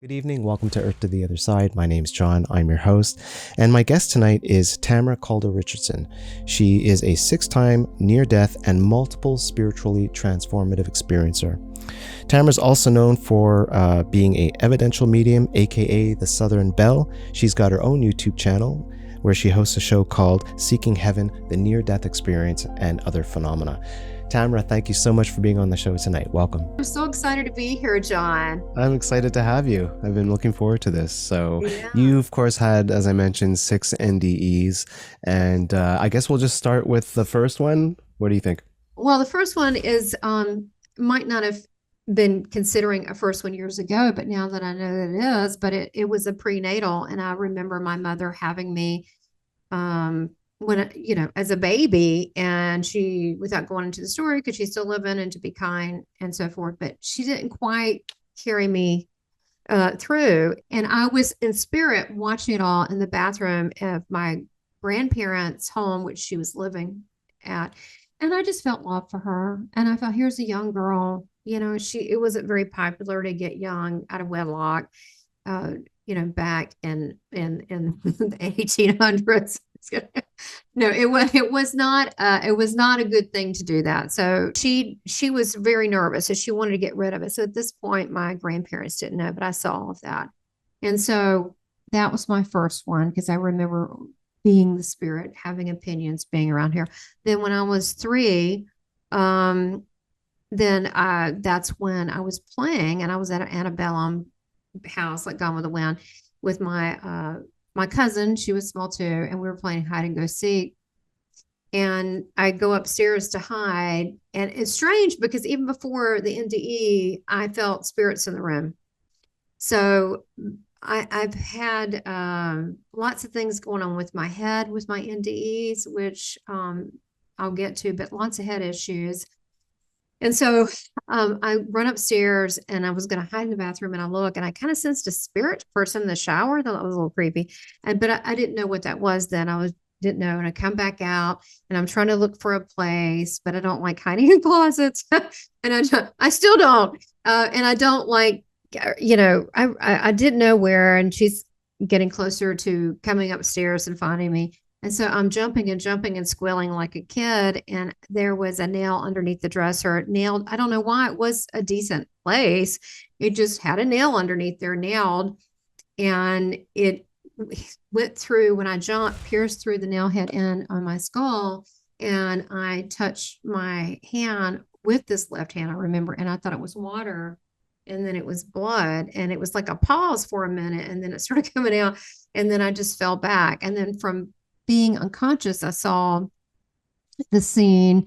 Good evening. Welcome to Earth to the Other Side. My name's John. I'm your host. And my guest tonight is Tamara Calder Richardson. She is a 6-time near-death and multiple spiritually transformative experiencer. Tamara is also known for being a evidential medium, aka the Southern Belle. She's got her own YouTube channel where she hosts a show called Seeking Heaven, the Near-Death Experience, and Other Phenomena. Tamara, thank you so much for being on the show tonight. Welcome. I'm so excited to be here, John. I'm excited to have you. I've been looking forward to this. So Yeah. you, of course, had, as I mentioned, 6 NDEs. And I guess we'll just start with the first one. What do you think? Well, the first one is might not have been considering a first one years ago, but now that I know that it is, but it was a prenatal, and I remember my mother having me when as a baby, and she, without going into the story because she's still living and to be kind and so forth, but she didn't quite carry me through. And I was in spirit watching it all in the bathroom of my grandparents' home, which she was living at. And I just felt love for her. And I felt, here's a young girl. It wasn't very popular to get young out of wedlock, back in the 1800s. No, it was not a good thing to do that. So she was very nervous, so she wanted to get rid of it. So at this point, my grandparents didn't know, but I saw all of that. And so that was my first one because I remember being the spirit, having opinions, being around here. Then when I was 3, that's when I was playing, and I was at an antebellum house, like Gone with the Wind, with my cousin. She was small too, and we were playing hide and go seek. And I go upstairs to hide, and it's strange because even before the NDE, I felt spirits in the room. So I've had lots of things going on with my head with my NDEs, which I'll get to, but lots of head issues. And so I run upstairs, and I was going to hide in the bathroom, and I look, and I kind of sensed a spirit person in the shower. That was a little creepy. But I didn't know what that was then. Didn't know. And I come back out, and I'm trying to look for a place, but I don't like hiding in closets. And I still don't. And I don't like, I didn't know where, and she's getting closer to coming upstairs and finding me. And so I'm jumping and jumping and squealing like a kid. And there was a nail underneath the dresser, nailed. I don't know why. It was a decent place. It just had a nail underneath there, nailed. And it went through, when I jumped, pierced through the nail head in on my skull. And I touched my hand with this left hand, I remember. And I thought it was water. And then it was blood. And it was like a pause for a minute. And then it started coming out. And then I just fell back. And then from being unconscious, I saw the scene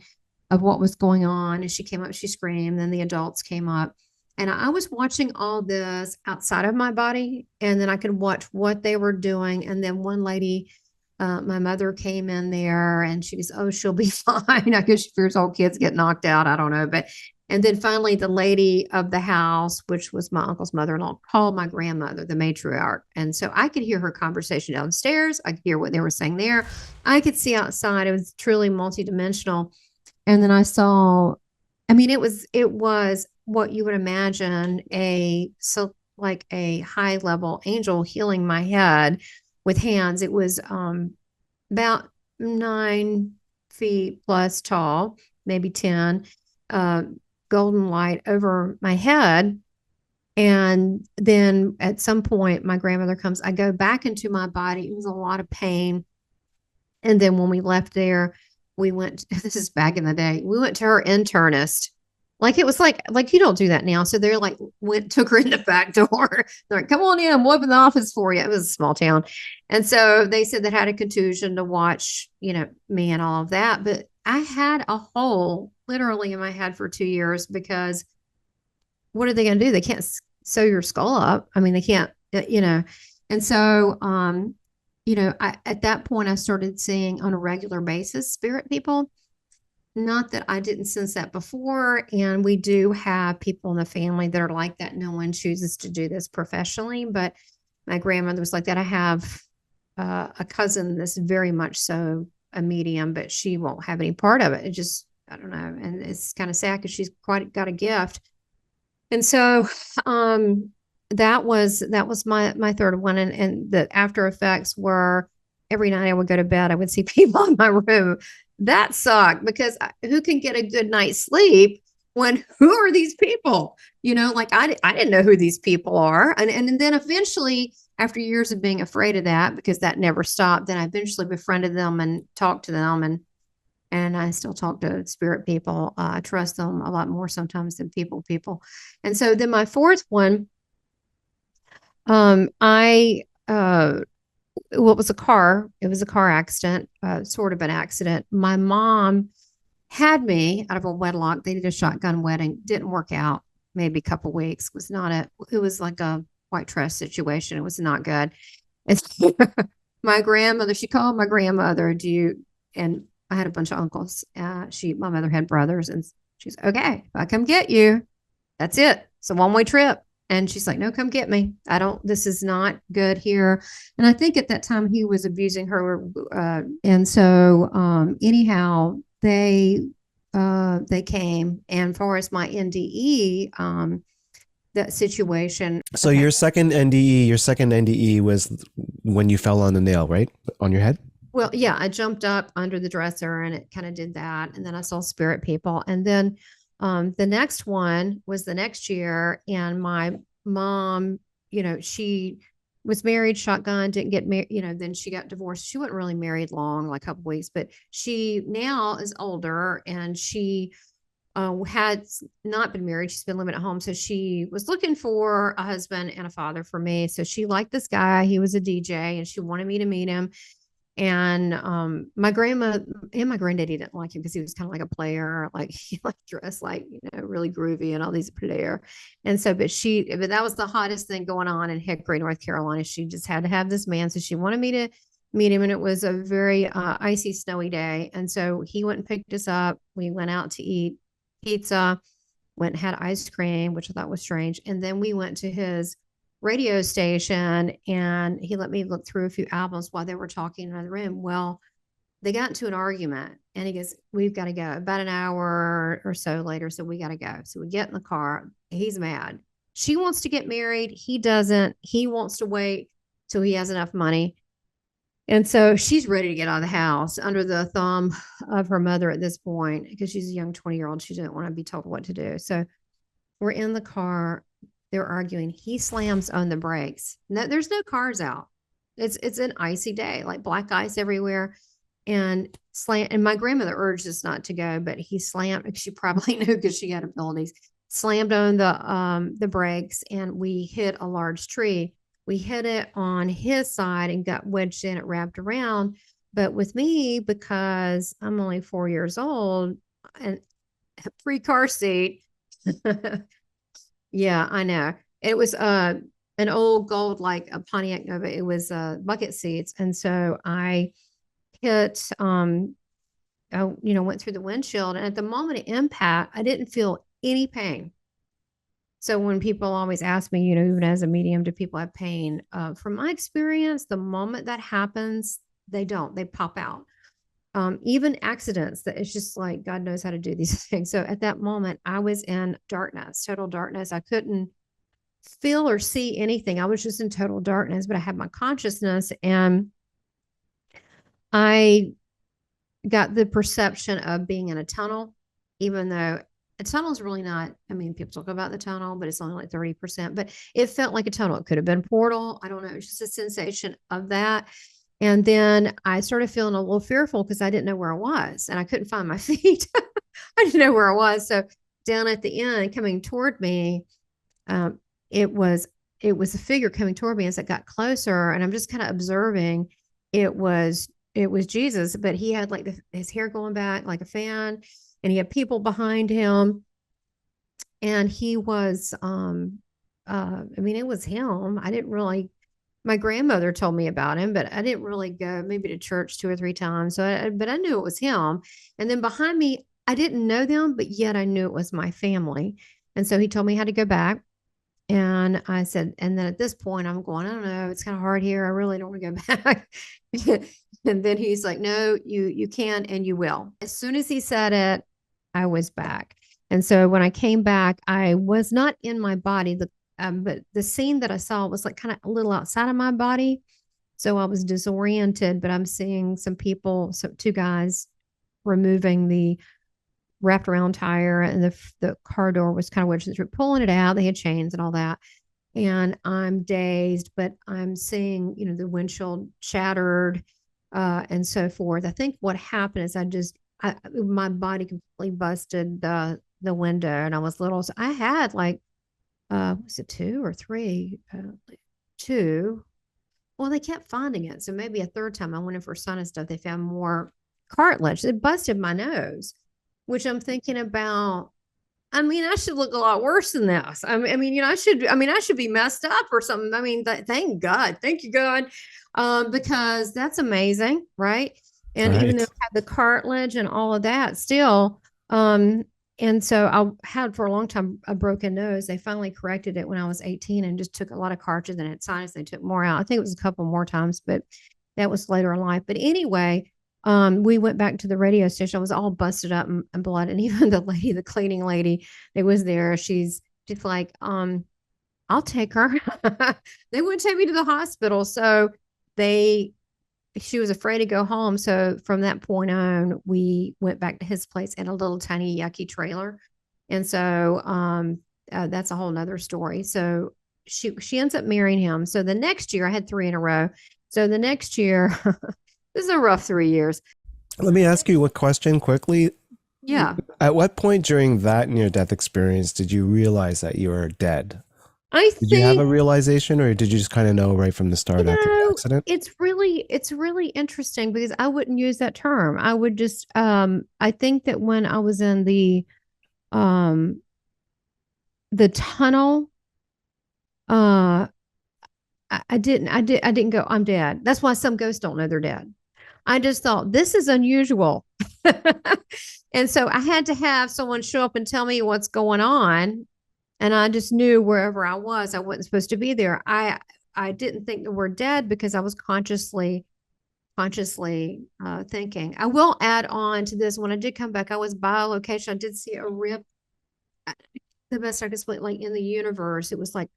of what was going on. And she came up, she screamed, then the adults came up. And I was watching all this outside of my body, and then I could watch what they were doing. And then one lady, my mother, came in there, and she goes, "Oh, she'll be fine." I guess she fears all kids get knocked out. I don't know. And then finally, the lady of the house, which was my uncle's mother-in-law, called my grandmother, the matriarch. And so I could hear her conversation downstairs. I could hear what they were saying there. I could see outside. It was truly multidimensional. And then I saw, it was what you would imagine like a high level angel healing my head with hands. It was about 9 feet plus tall, maybe 10. Golden light over my head. And then at some point, my grandmother comes. I go back into my body. It was a lot of pain. And then when we left there, we went, this is back in the day, we went to her internist. Like, it was like you don't do that now. So they're like, took her in the back door. They're like, "Come on in, I'm opening the office for you." It was a small town. And so they said that had a contusion to watch, me and all of that. But I had a hole literally in my head for 2 years, because what are they going to do? They can't sew your skull up. I mean, they can't, And so, at that point, I started seeing on a regular basis spirit people. Not that I didn't sense that before. And we do have people in the family that are like that. No one chooses to do this professionally, but my grandmother was like that. I have a cousin that's very much so a medium, but she won't have any part of it. It just, I don't know. And it's kind of sad because she's quite got a gift. And so that was my third one, and the after effects were every night I would go to bed, I would see people in my room. That sucked because who can get a good night's sleep when who are these people? Like I didn't know who these people are, and then eventually after years of being afraid of that because that never stopped, then I eventually befriended them and talked to them, and I still talk to spirit people. I trust them a lot more sometimes than people. And so then my fourth one, I well, it was a car accident, sort of an accident. My mom had me out of a wedlock. They did a shotgun wedding, didn't work out. Maybe a couple weeks. It was like a white trash situation. It was not good. And my grandmother, she called my grandmother, and I had a bunch of uncles. My mother had brothers, and she's okay. If I come get you, that's it. It's a one-way trip. And she's like, no, come get me. This is not good here. And I think at that time he was abusing her. And so, anyhow, they came. And for as my NDE, that situation. So your second NDE was when you fell on the nail, right? On your head? Well, yeah, I jumped up under the dresser and it kind of did that. And then I saw spirit people. And then the next one was the next year. And my mom, she was married, shotgun, didn't get married, then she got divorced. She wasn't really married long, like a couple weeks, but she now is older and she had not been married. She's been living at home. So she was looking for a husband and a father for me. So she liked this guy. He was a DJ and she wanted me to meet him. And my grandma and my granddaddy didn't like him because he was kind of like a player, like he like dressed like really groovy and all these pretty air. And so, but that was the hottest thing going on in Hickory, North Carolina. She just had to have this man, so she wanted me to meet him, and it was a very icy, snowy day. And so he went and picked us up. We went out to eat pizza, went and had ice cream, which I thought was strange, and then we went to his radio station and he let me look through a few albums while they were talking in the room. Well, they got into an argument and he goes, we've got to go. About an hour or so later, so we got to go. So we get in the car. He's mad. She wants to get married. He doesn't. He wants to wait till he has enough money. And so she's ready to get out of the house under the thumb of her mother at this point because she's a young 20-year-old. She didn't want to be told what to do. So we're in the car. They're arguing. He slams on the brakes. No, there's no cars out. It's an icy day, like black ice everywhere. And my grandmother urged us not to go, but he slammed. She probably knew because she had abilities. Slammed on the brakes, and we hit a large tree. We hit it on his side and got wedged in. It wrapped around. But with me, because I'm only 4 years old and a free car seat. Yeah, I know. It was an old gold, like a Pontiac Nova. It was bucket seats. And so I hit, I, went through the windshield. And at the moment of impact, I didn't feel any pain. So when people always ask me, even as a medium, do people have pain? From my experience, the moment that happens, they don't. They pop out. Even accidents, that it's just like God knows how to do these things. So at that moment, I was in darkness, total darkness. I couldn't feel or see anything. I was just in total darkness, but I had my consciousness, and I got the perception of being in a tunnel, even though a tunnel is really not. I mean, people talk about the tunnel, but it's only like 30%. But it felt like a tunnel. It could have been a portal. I don't know. It's just a sensation of that. And then I started feeling a little fearful because I didn't know where I was and I couldn't find my feet. I didn't know where I was. So down at the end, coming toward me, it was a figure coming toward me as it got closer. And I'm just kind of observing. It was Jesus, but he had like his hair going back like a fan, and he had people behind him. And he was, it was him. I didn't really. My grandmother told me about him, but I didn't really go maybe to church 2 or 3 times. But I knew it was him. And then behind me, I didn't know them, but yet I knew it was my family. And so he told me how to go back. And I said, and then at this point I'm going, I don't know, it's kind of hard here. I really don't want to go back. And then he's like, no, you can, and you will. As soon as he said it, I was back. And so when I came back, I was not in my body. but the scene that I saw was like kind of a little outside of my body. So I was disoriented, but I'm seeing some people, so two guys removing the wrapped around tire, and the car door was kind of wedged through, pulling it out. They had chains and all that. And I'm dazed, but I'm seeing, the windshield shattered, and so forth. I think what happened is my body completely busted the window, and I was little. So I had like, was it two or three? Two. Well, they kept finding it. So maybe a third time I went in for sinus stuff, they found more cartilage. It busted my nose, which I'm thinking about. I mean, I should look a lot worse than this. I should be messed up or something. I mean, thank God, thank you, God, because that's amazing, right? And even though Right. I had the cartilage and all of that, still, and so I had for a long time a broken nose. They finally corrected it when I was 18 and just took a lot of cartilage and had sinus. They took more out. I think it was a couple more times, but that was later in life. But anyway, we went back to the radio station. I was all busted up and blood. And even the cleaning lady that was there, she's like, I'll take her. They wouldn't take me to the hospital. So they she was afraid to go home. So from that point on, we went back to his place in a little tiny yucky trailer. And so that's a whole nother story. So she ends up marrying him. So the next year, I had three in a row. So the next year, this is a rough 3 years. Let me ask you a question quickly. Yeah. At what point during that near death experience did you realize that you were dead? I Did you have a think, realization, or did you just kind of know right from the you start after the know, accident? it's really interesting because I wouldn't use that term. I would just I think that when I was in um the tunnel, uh I didn't go, I'm dead. That's why some ghosts don't know they're dead. I just thought this is unusual. And so I had to have someone show up and tell me what's going on. And I just knew wherever I was, I wasn't supposed to be there. I didn't think that we're dead because I was consciously thinking. I will add on to this. When I did come back, I was by a location. I did see a rip. The best I could explain, like in the universe, it was like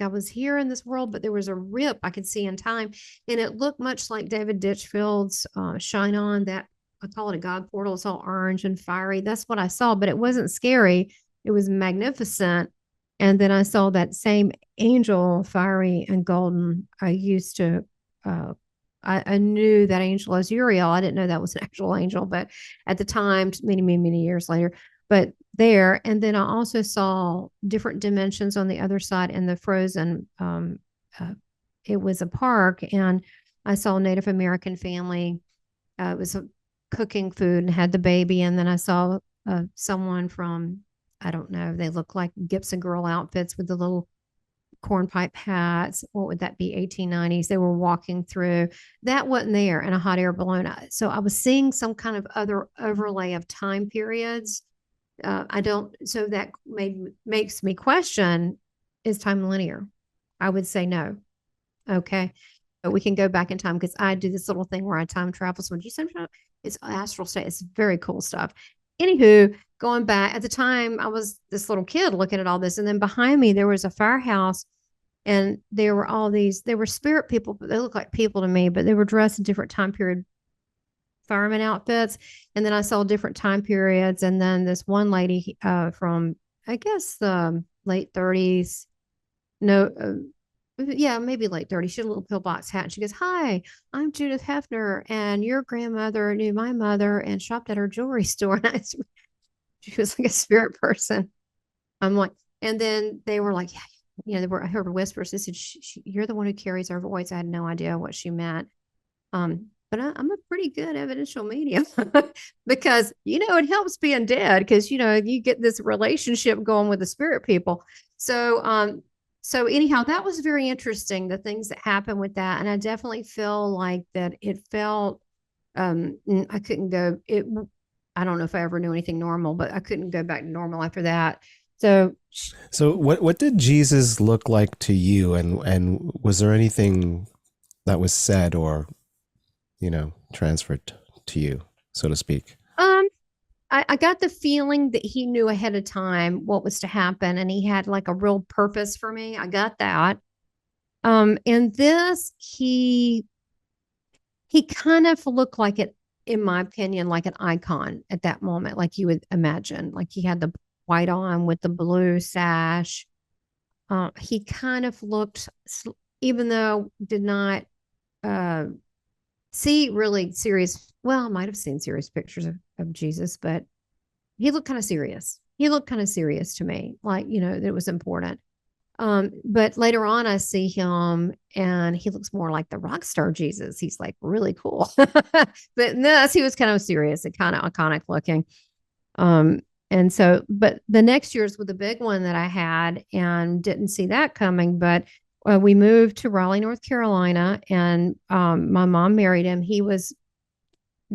I was here in this world, but there was a rip I could see in time, and it looked much like David Ditchfield's "Shine On." That I call it a God portal. It's all orange and fiery. That's what I saw, but it wasn't scary. It was magnificent. And then I saw that same angel, fiery and golden. I used to. I knew that angel as Uriel. I didn't know that was an actual angel, but at the time, many, many, many years later, but there. And then I also saw different dimensions on the other side in the frozen. Uh, it was a park, and I saw a Native American family. It was cooking food and had the baby. And then I saw someone from, I don't know, they look like Gibson girl outfits with the little cornpipe hats. What would that be? 1890s. They were walking through. That wasn't there in a hot air balloon. So I was seeing some kind of other overlay of time periods. I don't. So that makes me question: is time linear? I would say no. Okay, but we can go back in time because I do this little thing where I time travel. So when you say it's astral state, it's very cool stuff. Anywho, going back at the time, I was this little kid looking at all this, and then behind me there was a firehouse, and there were all these. They were spirit people, but they look like people to me, but they were dressed in different time period fireman outfits. And then I saw different time periods. And then this one lady from, I guess, the late 30s, no, yeah, maybe late 30s. She had a little pillbox hat. And she goes, "Hi, I'm Judith Hefner, and your grandmother knew my mother and shopped at her jewelry store." And she was like a spirit person. I'm like, and then they were like, yeah, I heard her whispers. They said, "You're the one who carries our voice." I had no idea what she meant. But I'm a pretty good evidential medium because it helps being dead because you get this relationship going with the spirit people. So anyhow, that was very interesting. The things that happened with that, and I definitely feel like that it felt I couldn't go. I don't know if I ever knew anything normal, but I couldn't go back to normal after that. So So what did Jesus look like to you, and was there anything that was said or transferred to you, so to speak? I got the feeling that he knew ahead of time what was to happen, and he had like a real purpose for me. I got that. And this, he kind of looked like it, in my opinion, like an icon at that moment, like you would imagine. Like he had the white on with the blue sash. He kind of looked, even though did not uh, see really serious. Well, I might have seen serious pictures of Jesus, but he looked kind of serious. He looked kind of serious to me, like, that it was important. But later on, I see him and he looks more like the rock star Jesus. He's like really cool. But in this, he was kind of serious and kind of iconic looking. Um, and so, but the next year's with the big one that I had and didn't see that coming. But we moved to Raleigh, North Carolina, and my mom married him. He was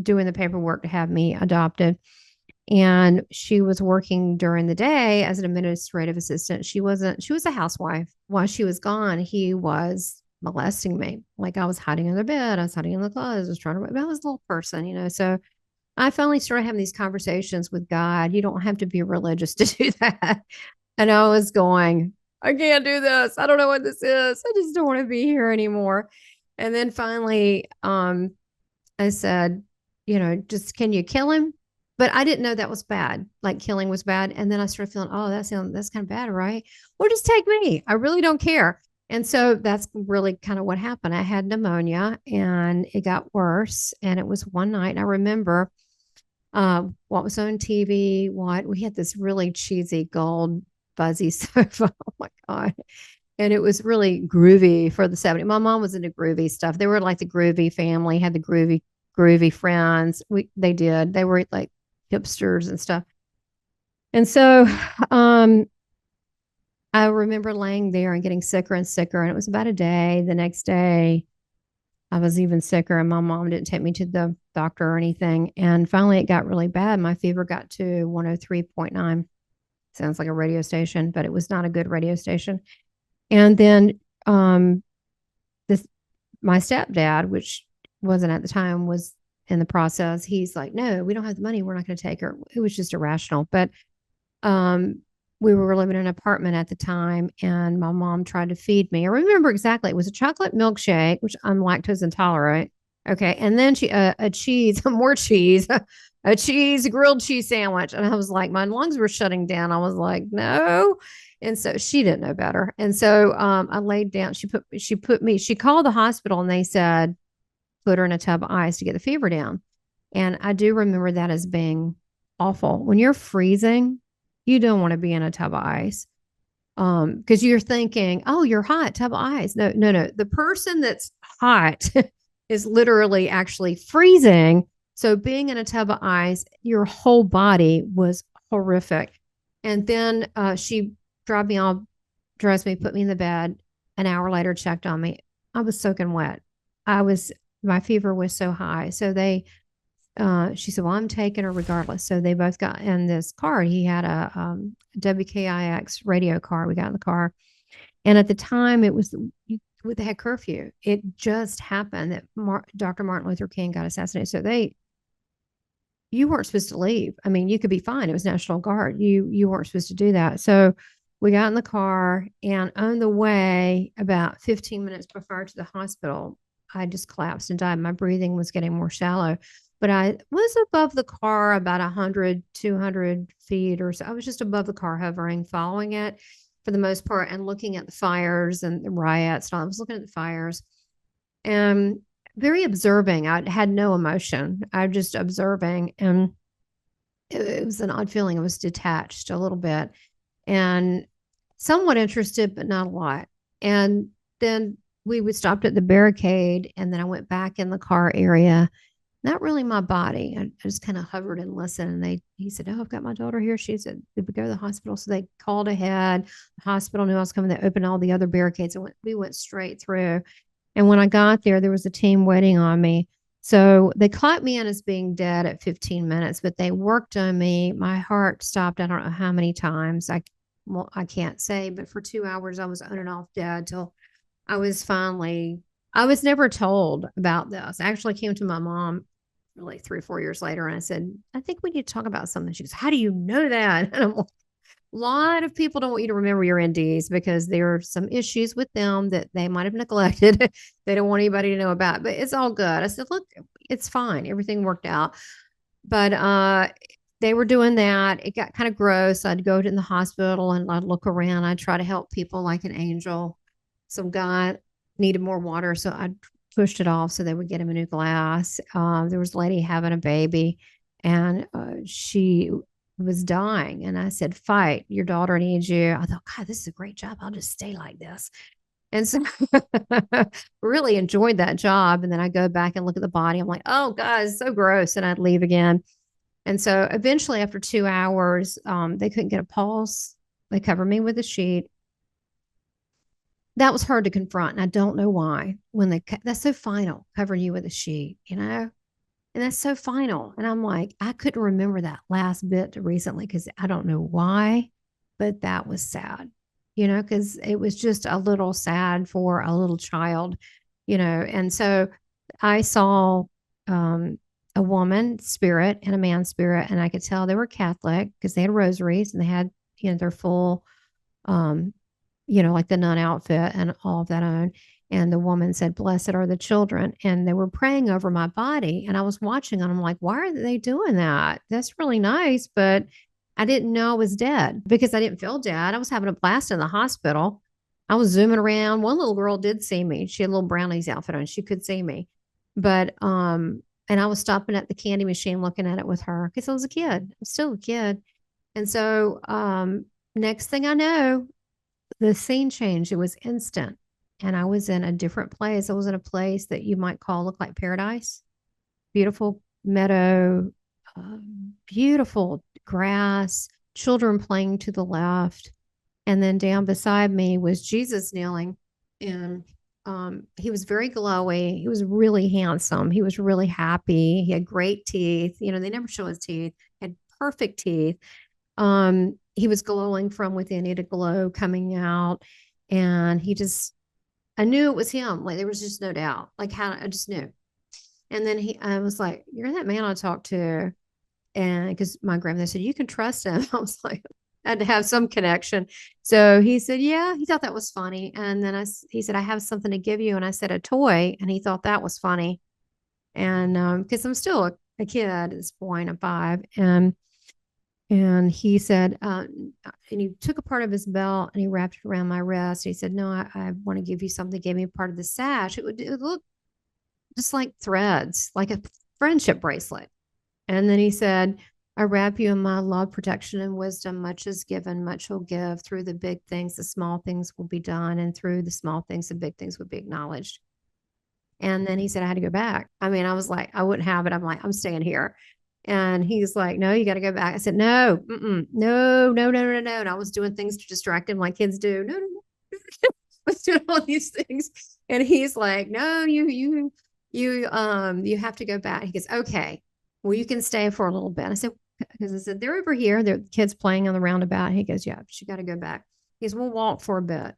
doing the paperwork to have me adopted. And she was working during the day as an administrative assistant. She was a housewife. While she was gone, he was molesting me. Like I was hiding in the bed, I was hiding in the clothes, I was trying to, I was a little person. So I finally started having these conversations with God. You don't have to be religious to do that. And I was going, I can't do this. I don't know what this is. I just don't want to be here anymore. And then finally, I said, just can you kill him? But I didn't know that was bad. Like killing was bad. And then I started feeling, oh, that's kind of bad, right? Or just take me. I really don't care. And so that's really kind of what happened. I had pneumonia and it got worse. And it was one night. I remember what was on TV. What we had this really cheesy gold fuzzy sofa. Oh my God. And it was really groovy for the 70s. My mom was into groovy stuff. They were like the groovy family, had the groovy friends. They were like hipsters and stuff. And so I remember laying there and getting sicker and sicker. And it was about a day. The next day, I was even sicker, and my mom didn't take me to the doctor or anything. And finally, it got really bad. My fever got to 103.9. Sounds like a radio station, but it was not a good radio station. And then this my stepdad, which wasn't at the time, was in the process. He's like, no, we don't have the money. We're not going to take her. It was just irrational. But we were living in an apartment at the time, and my mom tried to feed me. I remember exactly. It was a chocolate milkshake, which I'm lactose intolerant. Okay. And then a cheese, more cheese, a grilled cheese sandwich. And I was like, my lungs were shutting down. I was like, no. And so she didn't know better. And so I laid down. She called the hospital and they said, put her in a tub of ice to get the fever down. And I do remember that as being awful. When you're freezing, you don't want to be in a tub of ice. Because you're thinking, oh, you're hot, tub of ice. No, no, no. The person that's hot is literally actually freezing. So being in a tub of ice, your whole body was horrific. And then she dropped me off, dressed me, put me in the bed. An hour later, checked on me. I was soaking wet. My fever was so high. So she said, well, I'm taking her regardless. So they both got in this car. He had a WKIX radio car. We got in the car. And at the time, it was with the head curfew. It just happened that Dr. Martin Luther King got assassinated. So you weren't supposed to leave. I mean, you could be fine. It was National Guard. You weren't supposed to do that. So we got in the car, and on the way, about 15 minutes before to the hospital, I just collapsed and died. My breathing was getting more shallow, but I was above the car about 100, 200 feet or so. I was just above the car, hovering, following it for the most part, and looking at the fires and the riots. And I was looking at the fires and very observing. I had no emotion. I was just observing, and it was an odd feeling. I was detached a little bit and somewhat interested, but not a lot. And then we stopped at the barricade, and then I went back in the car area. Not really my body. I just kind of hovered and listened. And he said, oh, I've got my daughter here. She said, did we go to the hospital? So they called ahead. The hospital knew I was coming. They opened all the other barricades, and we went straight through. And when I got there was a team waiting on me. So they caught me in as being dead at 15 minutes, but they worked on me. My heart stopped. I don't know how many times. I can't say, but for 2 hours I was on and off dead till I was never told about this. I actually came to my mom really 3 or 4 years later. And I said, I think we need to talk about something. She goes, how do you know that? And I'm like, a lot of people don't want you to remember your NDs because there are some issues with them that they might have neglected. They don't want anybody to know about, but it's all good. I said, look, it's fine. Everything worked out. But they were doing that. It got kind of gross. I'd go to the hospital and I'd look around. I'd try to help people like an angel. Some guy needed more water, so I pushed it off so they would get him a new glass. There was a lady having a baby, and she was dying. And I said, fight, your daughter needs you. I thought, God, this is a great job. I'll just stay like this. And so really enjoyed that job. And then I go back and look at the body. I'm like, oh, God, it's so gross. And I'd leave again. And so eventually, after 2 hours, they couldn't get a pulse. They covered me with a sheet. That was hard to confront. And I don't know why. That's so final, covering you with a sheet, and that's so final. And I'm like, I couldn't remember that last bit recently because I don't know why, but that was sad, because it was just a little sad for a little child, And so I saw a woman spirit and a man spirit, and I could tell they were Catholic because they had rosaries and they had, their full, like the nun outfit and all of that on. And the woman said, blessed are the children. And they were praying over my body. And I was watching and I'm like, why are they doing that? That's really nice. But I didn't know I was dead because I didn't feel dead. I was having a blast in the hospital. I was zooming around. One little girl did see me. She had a little brownies outfit on. She could see me. But, and I was stopping at the candy machine looking at it with her because I was a kid. I'm still a kid. And so, next thing I know, the scene changed. It was instant. And I was in a different place. I was in a place that you might call look like paradise. Beautiful meadow, beautiful grass, children playing to the left. And then down beside me was Jesus kneeling. And he was very glowy. He was really handsome. He was really happy. He had great teeth. They never show his teeth. He had perfect teeth. He was glowing from within. He had a glow coming out. And I knew it was him. Like there was just no doubt. Like how I just knew. And then I was like, "You're that man I talked to," and because my grandmother said you can trust him. I was like, I had to have some connection. So he said, "Yeah." He thought that was funny. And then he said, "I have something to give you," and I said, "A toy," and he thought that was funny. And because I'm still a kid at this point, I'm 5, and he said, and he took a part of his belt and he wrapped it around my wrist. He said, "No, I want to give you something." He gave me part of the sash. It would look just like threads, like a friendship bracelet. And then he said, "I wrap you in my love, protection, and wisdom. Much is given, much will give. Through the big things, the small things will be done. And through the small things, the big things will be acknowledged." And then he said, I had to go back. I mean, I was like, I wouldn't have it. I'm like, I'm staying here. And he's like, no, you got to go back. I said, no, no, no, no, no, no. And I was doing things to distract him like kids do. No, no, no. I was doing all these things. And he's like, no, you have to go back. He goes, okay, well, you can stay for a little bit. I said, because I said, they're over here. They're kids playing on the roundabout. He goes, yeah, but you got to go back. He goes, we'll walk for a bit.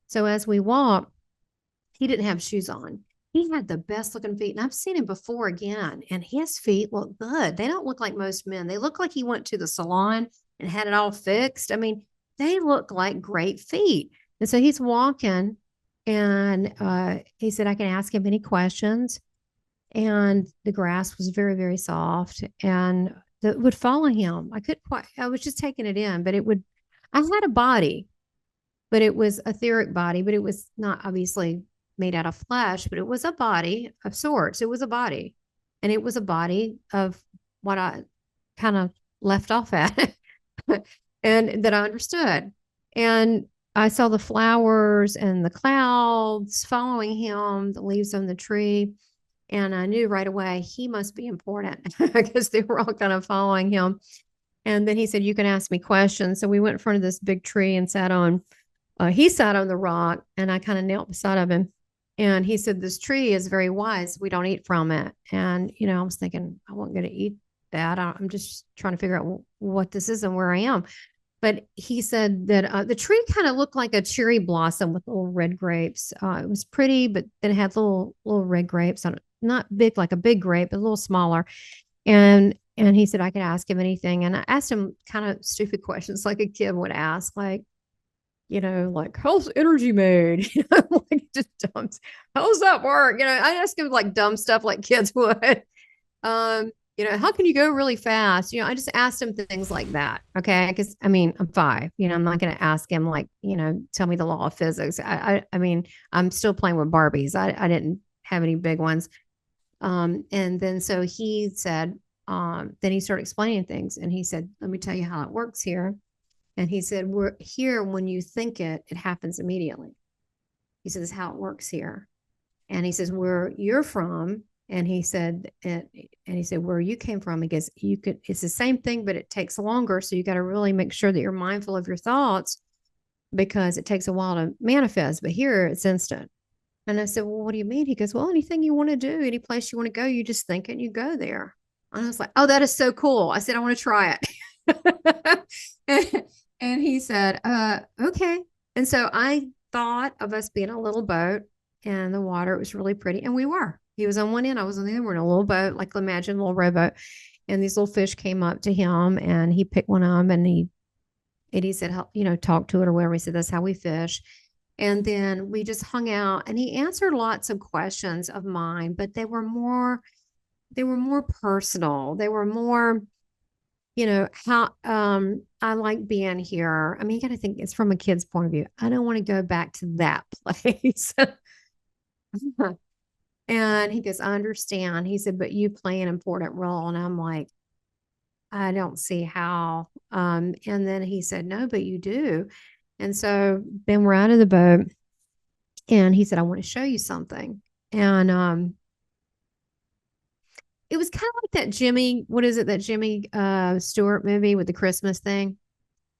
So as we walk, he didn't have shoes on. He had the best looking feet. And I've seen him before again. And his feet look good. They don't look like most men. They look like he went to the salon and had it all fixed. I mean, they look like great feet. And so he's walking and he said, I can ask him any questions. And the grass was very, very soft and that would follow him. I was just taking it in, but I had a body, but it was etheric body, but it was not obviously made out of flesh, but it was a body of sorts. It was a body. And it was a body of what I kind of left off at and that I understood. And I saw the flowers and the clouds following him, the leaves on the tree. And I knew right away he must be important because they were all kind of following him. And then he said, you can ask me questions. So we went in front of this big tree and he sat on the rock and I kind of knelt beside of him. And he said, this tree is very wise. We don't eat from it. And, I was thinking, I wasn't going to eat that. I'm just trying to figure out what this is and where I am. But he said that the tree kind of looked like a cherry blossom with little red grapes. It was pretty, but then it had little red grapes on it. not big like a big grape, but a little smaller. And he said I could ask him anything. And I asked him kind of stupid questions like a kid would ask, like, like how's energy made? Like just dumb. How's that work? I ask him like dumb stuff like kids would. How can you go really fast? I just asked him things like that. Okay. Cause I mean, I'm 5, I'm not going to ask him like, tell me the law of physics. I mean, I'm still playing with Barbies. I didn't have any big ones. And then, so he said, then he started explaining things and he said, let me tell you how it works here. And he said, we're here. When you think it, it happens immediately. He said, this is how it works here. And he says, where you're from. And he said, where you came from, because it's the same thing, but it takes longer. So you got to really make sure that you're mindful of your thoughts because it takes a while to manifest, but here it's instant. And I said, well, what do you mean? He goes, well, anything you want to do, any place you want to go, you just think it and you go there. And I was like, oh, that is so cool. I said, I want to try it. And he said, okay. And so I thought of us being a little boat and the water. It was really pretty. And we were. He was on one end, I was on the other. We're in a little boat, like imagine a little rowboat. And these little fish came up to him and he picked one up and he said, talk to it or whatever. He said, that's how we fish. And then we just hung out and he answered lots of questions of mine, but they were more personal. They were more, how I like being here. I mean, you got to think it's from a kid's point of view. I don't want to go back to that place. And he goes, I understand. He said, but you play an important role. And I'm like, I don't see how. And then he said, no, but you do. And so then we're out of the boat and he said, I want to show you something. And it was kind of like that Jimmy Stewart movie with the Christmas thing.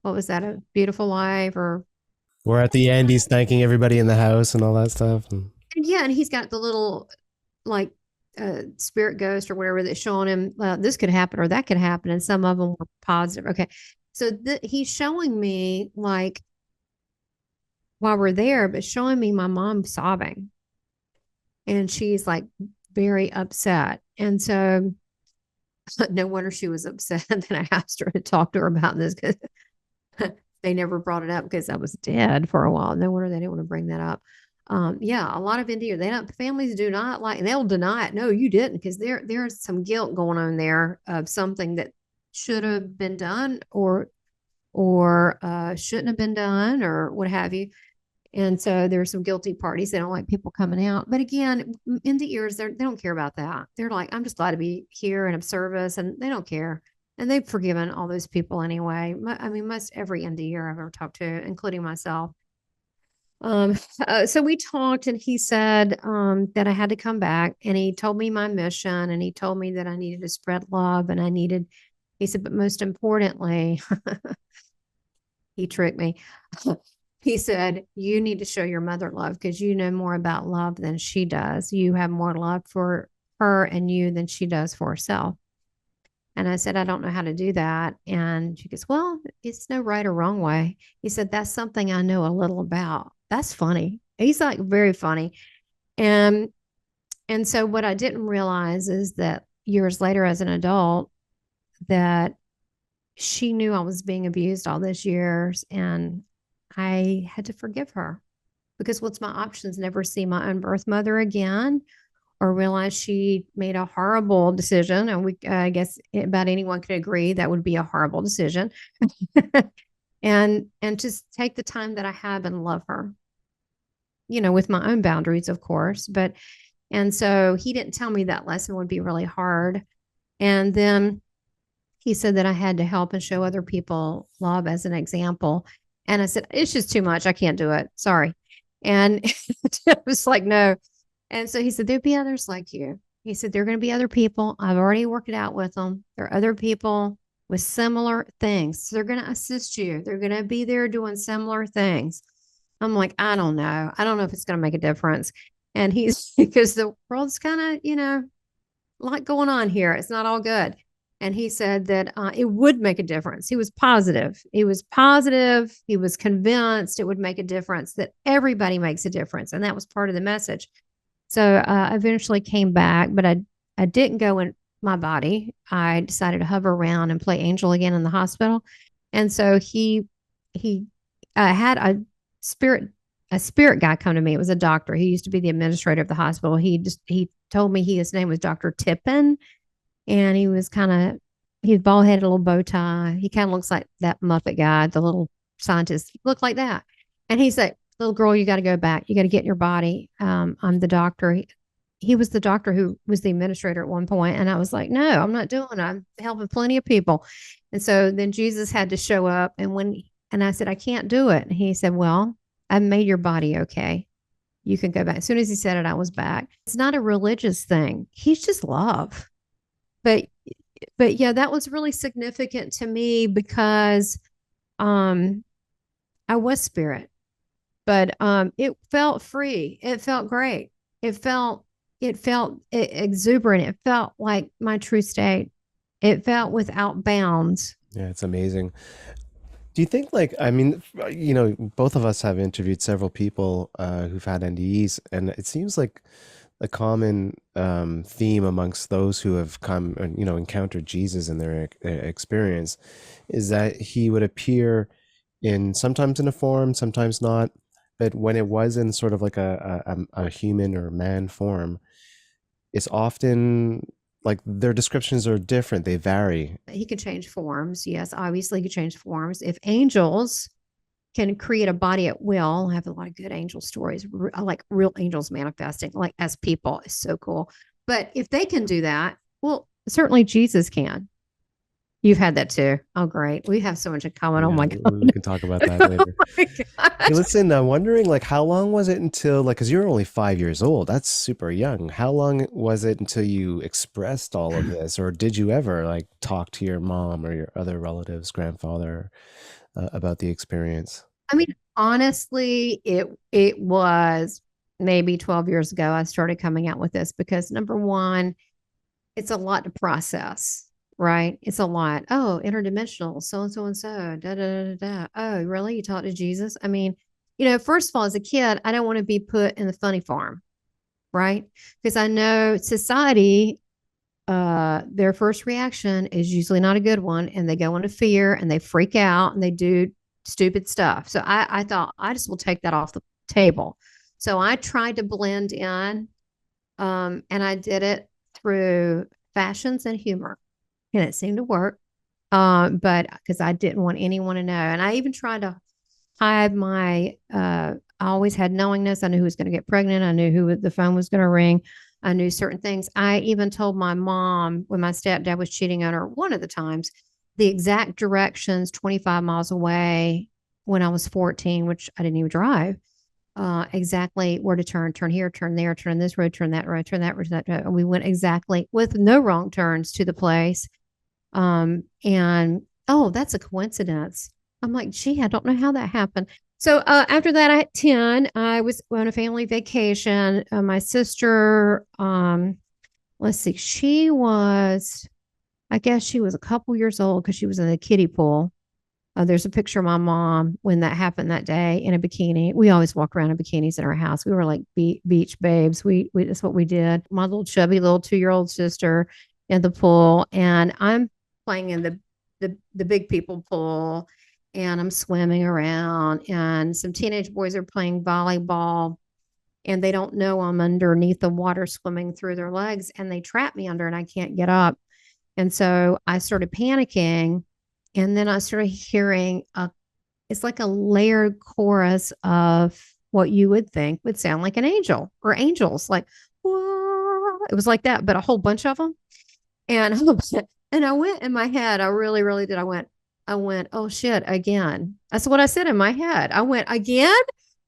What was that? A Beautiful Life or We're at the end, he's thanking everybody in the house and all that stuff. and he's got the little like spirit ghost or whatever that's showing him this could happen or that could happen, and some of them were positive. Okay, so he's showing me like while we're there, but showing me my mom sobbing, and she's like very upset, and so no wonder she was upset. And then I asked her to talk to her about this because they never brought it up because I was dead for a while. No wonder they didn't want to bring that up. Yeah, a lot of India, families do not like, they'll deny it. No, you didn't, because there's some guilt going on there of something that should have been done or shouldn't have been done or what have you. And so there's some guilty parties. They don't like people coming out. But again, India ears, they don't care about that. They're like, I'm just glad to be here and of service, and they don't care. And they've forgiven all those people anyway. I mean, most every India ear I've ever talked to, including myself. So we talked and he said that I had to come back, and he told me my mission, and he told me that I needed to spread love, and he said, but most importantly, he tricked me. He said, you need to show your mother love because you know more about love than she does. You have more love for her and you than she does for herself. And I said, I don't know how to do that. And she goes, well, it's no right or wrong way. He said, that's something I know a little about. That's funny. He's like very funny. And so what I didn't realize is that years later as an adult, that she knew I was being abused all those years, and I had to forgive her because what's my options? Never see my own birth mother again, or realize she made a horrible decision. And I guess about anyone could agree that would be a horrible decision. and just take the time that I have and love her, with my own boundaries, of course. And so he didn't tell me that lesson would be really hard. And then he said that I had to help and show other people love as an example. And I said, it's just too much. I can't do it. Sorry. And it was like, no. And so he said, there'll be others like you. He said, there are going to be other people. I've already worked it out with them. There are other people with similar things. So they're going to assist you. They're going to be there doing similar things. I'm like, I don't know. I don't know if it's going to make a difference. And because the world's kind of, a lot going on here. It's not all good. And he said that it would make a difference. He was positive. He was convinced it would make a difference, that everybody makes a difference. And that was part of the message. So I eventually came back, but I didn't go in my body. I decided to hover around and play angel again in the hospital. And so he had spirit a spirit guy come to me. It was a doctor. He used to be the administrator of the hospital. He told me his name was Dr. Tippin, and he was kind of he's bald headed, a little bow tie. He kind of looks like that Muppet guy, the little scientist. He looked like that. And he said, "Little girl, you got to go back. You got to get in your body. I'm the doctor." He was the doctor who was the administrator at one point, and I was like, "No, I'm not doing it. I'm helping plenty of people." And so then Jesus had to show up, and I said, "I can't do it." And he said, "Well, I've made your body okay. You can go back." As soon as he said it, I was back. It's not a religious thing. He's just love. But yeah, that was really significant to me because um I was spirit, but it felt free. It felt great. It felt exuberant. It felt like my true state. It felt without bounds. Yeah, it's amazing. Do you think, like, I mean, both of us have interviewed several people who've had NDEs, and it seems like a common theme amongst those who have come and, encountered Jesus in their experience is that he would appear in sometimes in a form, sometimes not. But when it was in sort of like a human or man form, it's often like their descriptions are different. They vary. He could change forms. Yes, obviously he could change forms. If angels can create a body at will, I have a lot of good angel stories. I like real angels manifesting, like as people. It's so cool. But if they can do that, well, certainly Jesus can. You've had that too. Oh, great. We have so much in common. Oh Yeah, my we God. can talk about that Oh later. my Hey, gosh. listen, I'm wondering, like, how long was it until, like, because you're only 5 years old. That's super young. How long was it until you expressed all of this, or did you ever like talk to your mom or your other relatives, grandfather, about the experience? I mean, honestly, it was maybe 12 years ago I started coming out with this because number one, it's a lot to process, right? It's a lot. Oh, interdimensional, so and so and so, da da da da. Oh, really? You talked to Jesus? I mean, first of all, as a kid, I don't want to be put in the funny farm, right? Because I know society, their first reaction is usually not a good one, and they go into fear and they freak out and they do stupid stuff. So I thought I just will take that off the table. So I tried to blend in, and I did it through fashions and humor, and it seemed to work. But because I didn't want anyone to know, and I even tried to hide my. I always had knowingness. I knew who was going to get pregnant. I knew who the phone was going to ring. I knew certain things. I even told my mom when my stepdad was cheating on her one of the times, the exact directions 25 miles away when I was 14, which I didn't even drive. Exactly where to turn here, turn there, turn this road, turn that road, turn that road, and we went exactly with no wrong turns to the place. And oh, that's a coincidence. I'm like, gee, I don't know how that happened. So after that, at 10, I was on a family vacation. My sister, let's see, I guess she was a couple years old because she was in the kiddie pool. There's a picture of my mom when that happened that day in a bikini. We always walk around in bikinis in our house. We were like beach babes. That's what we did. My little chubby little 2-year-old sister in the pool, and I'm playing in the big people pool, and I'm swimming around, and some teenage boys are playing volleyball, and they don't know I'm underneath the water swimming through their legs, and they trap me under, and I can't get up. And so I started panicking. And then I started hearing it's like a layered chorus of what you would think would sound like an angel or angels, like, whoa. It was like that, but a whole bunch of them. And and I went in my head, I really, really did. I went, oh shit, again. That's what I said in my head. I went again.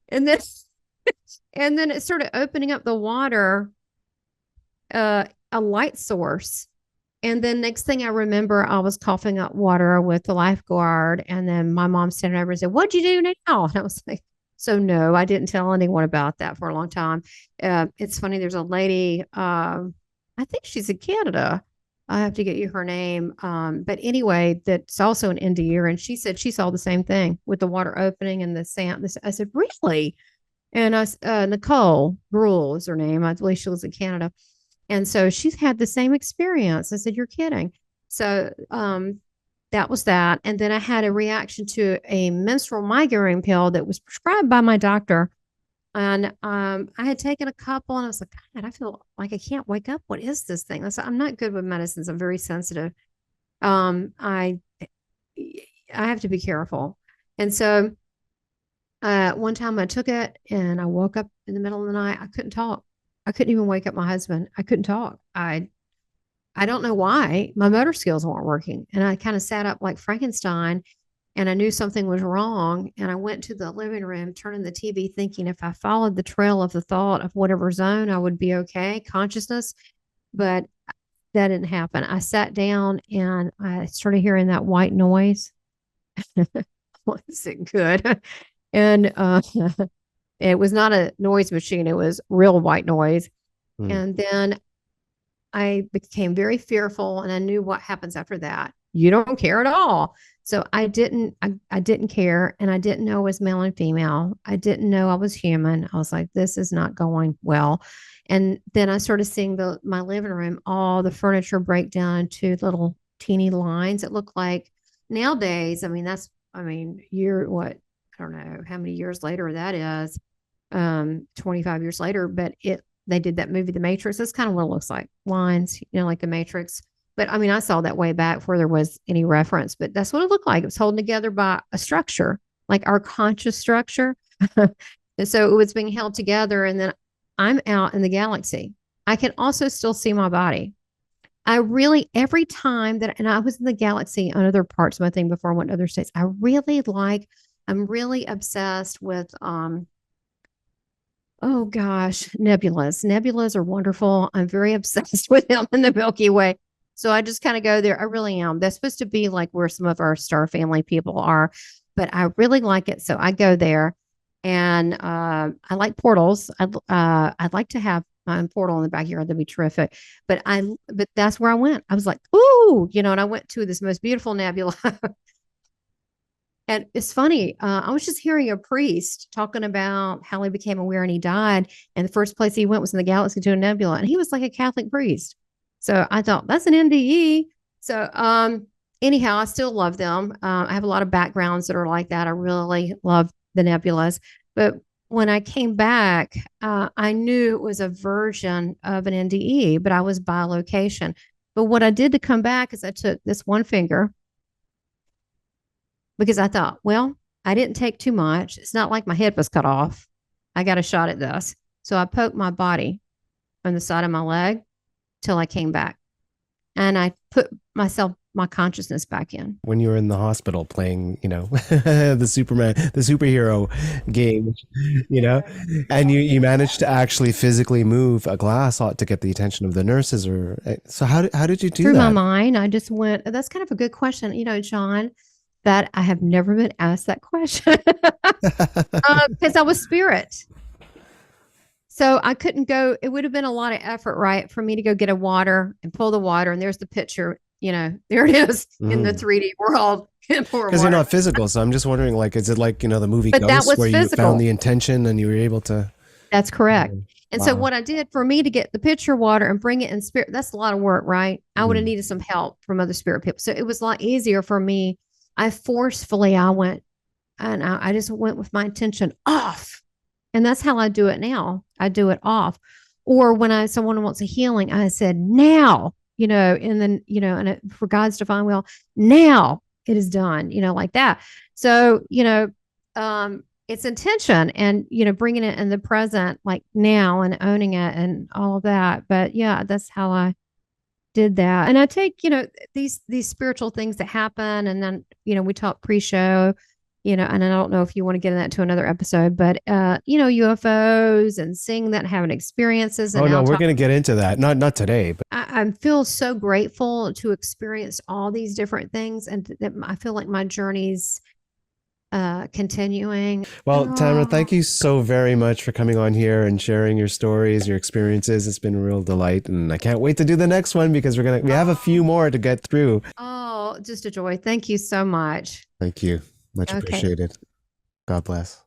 And then and then it started opening up the water, a light source. And then next thing I remember, I was coughing up water with the lifeguard. And then my mom standing over and said, "What'd you do now?" And I was like, so no, I didn't tell anyone about that for a long time. It's funny. There's a lady, I think she's in Canada. I have to get you her name. But anyway, that's also an India, and she said she saw the same thing with the water opening and the sand. I said, really? And Nicole Brule is her name. I believe she lives in Canada. And so she's had the same experience. I said, you're kidding. So that was that. And then I had a reaction to a menstrual migraine pill that was prescribed by my doctor. And I had taken a couple and I was like, God, I feel like I can't wake up. What is this thing? I said, I'm not good with medicines. I'm very sensitive. I have to be careful. And so one time I took it and I woke up in the middle of the night. I couldn't talk. I couldn't even wake up my husband. I couldn't talk. I don't know why my motor skills weren't working. And I kind of sat up like Frankenstein and I knew something was wrong. And I went to the living room, turning the TV, thinking if I followed the trail of the thought of whatever zone, I would be okay, consciousness. But that didn't happen. I sat down and I started hearing that white noise. Was it good? And it was not a noise machine, it was real white noise. And then I became very fearful and I knew what happens after that. You don't care at all. So I didn't care and I didn't know I was male and female. I didn't know I was human. I was like, this is not going well. And then I started seeing my living room, all the furniture break down into little teeny lines. It looked like nowadays, you're what, I don't know how many years later that is, 25 years later, but they did that movie, The Matrix. That's kind of what it looks like. Lines, like The Matrix. But I saw that way back before there was any reference, but that's what it looked like. It was holding together by a structure, like our conscious structure. And so it was being held together. And then I'm out in the galaxy. I can also still see my body. Every time and I was in the galaxy on other parts of my thing before I went to other states, I'm really obsessed with, oh gosh, nebulas. Nebulas are wonderful. I'm very obsessed with them in the Milky Way. So I just kind of go there. I really am. That's supposed to be like where some of our star family people are, but I really like it. So I go there and I like portals. I'd like to have my own portal in the backyard. That'd be terrific. But that's where I went. I was like, ooh, and I went to this most beautiful nebula. And it's funny. I was just hearing a priest talking about how he became aware and he died. And the first place he went was in the galaxy to a nebula. And he was like a Catholic priest. So I thought that's an NDE. So anyhow, I still love them. I have a lot of backgrounds that are like that. I really love the nebulas. But when I came back, I knew it was a version of an NDE, but I was by location. But what I did to come back is I took this one finger because I thought, well, I didn't take too much. It's not like my head was cut off. I got a shot at this. So I poked my body on the side of my leg till I came back. And I put my consciousness back in. When you were in the hospital playing, the superhero game, and you managed to actually physically move a glass to get the attention of the nurses, so how did you do Through that? my mind, I just went, that's kind of a good question, John, that I have never been asked that question because I was spirit. So I couldn't go. It would have been a lot of effort, right, for me to go get a water and pull the water. And there's the picture, there it is in the 3D world. Because you're not physical. So I'm just wondering, is it like, the movie but Ghost where physical. You found the intention and you were able to. That's correct. And so what I did for me to get the pitcher water and bring it in spirit, that's a lot of work, right? I would have needed some help from other spirit people. So it was a lot easier for me. I went and I just went with my intention off. And that's how I do it now. I do it off. Or when someone wants a healing, I said, now, and then, for God's divine will, now it is done, like that. So, it's intention and, bringing it in the present, like now and owning it and all of that. But yeah, that's how I did that. And I take, these spiritual things that happen. And then, we talk pre-show, and I don't know if you want to get into that to another episode, but, UFOs and seeing that, having experiences. And no, we're going to get into that. Not today, but I feel so grateful to experience all these different things. And that I feel like my journey's continuing. Well, Tamara, thank you so very much for coming on here and sharing your stories, your experiences. It's been a real delight, and I can't wait to do the next one because we have a few more to get through. Oh, just a joy. Thank you so much. Thank you. Much appreciated. God bless.